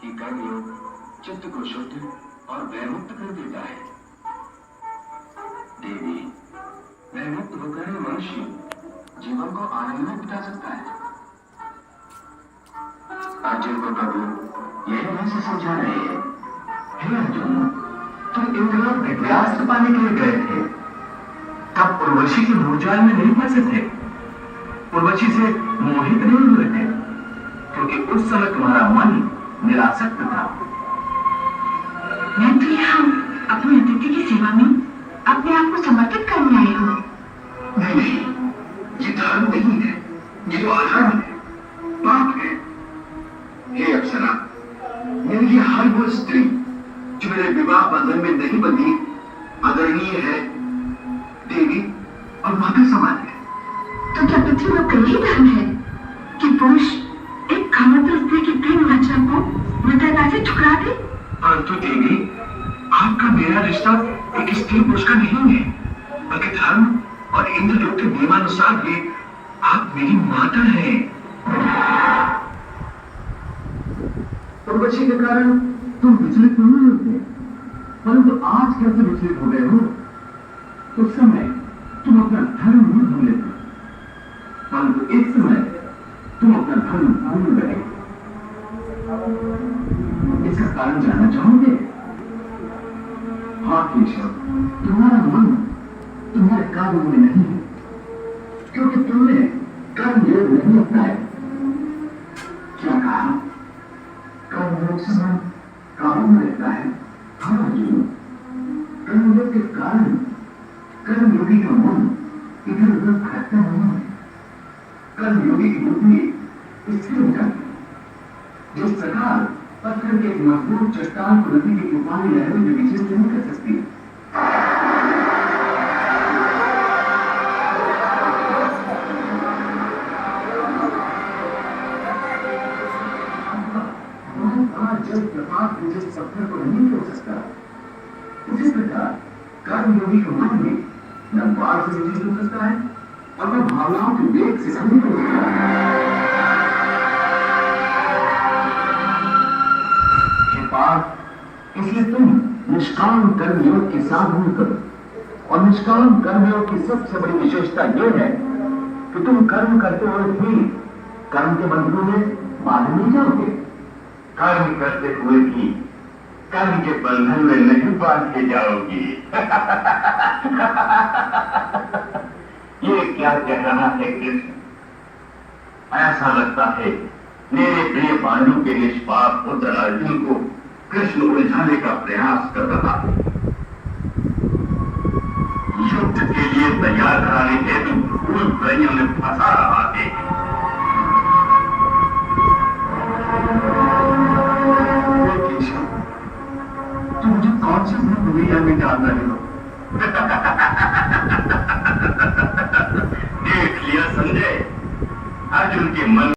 कि कर्मयोग चित्त को शुद्ध और वैमुक्त कर देता है। देवी, वैमुक्त होकर मनुष्य जीवन को आनंद में बिता सकता है। अर्जुन को प्रभु यही वैसे समझा रहे हैं। हे अर्जुन, तुम इंद्रलोक दिव्यास्त्र पाने के लिए गए थे, तब उर्वशी के मोहजाल में नहीं फंसे थे, उर्वशी से मोहित नहीं हुए थे, क्योंकि उस समय तुम्हारा मन निरासक्त था। मैं तो यहाँ अपने अतिथि की सेवा में अपने आप को समर्पित करने आई हूँ। नहीं, ये धर्म नहीं है, ये तो अधर्म है, पाप है। हे अप्सरा, मेरे लिए हर वो स्त्री जो मेरे विवाह बंधन में नहीं बंधी आदरणीय है, देवी और माता समान है। तो क्या पृथ्वी में कई धर्म है कि पुरुष एक कामत्र स्त्री की प्रेम वाचा को मित्रता से ठुकरा दे? परंतु देवी, आपका मेरा रिश्ता एक स्त्री पुरुष का नहीं है, बल्कि धर्म और इंद्रलोक के नियमानुसार भी आप मेरी माता हैं। उर्वशी के कारण तुम विचलित नहीं होते, परंतु आज कैसे विचलित हो गए हो? उस समय तुम अपना धर्म नहीं भूले थे, परंतु इस समय तुम अपना धर्म भूल गए। इसका कारण जानना चाहोगे? हाँ केशव, तुम्हारा मन तुम्हारे काबू में नहीं है, क्योंकि तुमने कर्मयोग नहीं अपनाया। क्या कहा? कर्मयोग से मन काबू में रहता है? हाँ अर्जुन, कर्मयोग के कारण कर्मयोगी का मन इधर उधर भटकता नहीं है। कर्मयोगी की बुद्धि स्थिर हो जाती है। जिस प्रकार पत्थर के एक मजबूत चट्टान को नदी की तूफानी लहरों में विचलित नहीं कर सकती। जल प्रपात जिस पत्थर को नहीं तोड़ सकता, उसी प्रकार कर्मयोगी के मन में न बाढ़ से विचलित हो सकता है और न भावनाओं के वेग से समझ हो सकता है। हे पार्थ, इसलिए तुम निष्काम कर्मयोग की साधना करो, और निष्काम कर्मयोग की सबसे बड़ी विशेषता यह है कि तुम कर्म करते हुए भी कर्म के बंधनों में बांध नहीं जाओगे। कर्म करते हुए भी कर्म के बंधन में नहीं बांध के जाओगी। ये क्या कह रहा है कृष्ण? ऐसा लगता है मेरे प्रिय पांडु के निष्पाप पुत्र अर्जुन को कृष्ण उलझाने का प्रयास कर रहा है। युद्ध के लिए तैयार कराने हेतु भूल भुलैया में फंसा रहा है। तुम मुझे कौन सी भूल भुलैया में डाल रहे हो? देख लिया संजय, अर्जुन के मन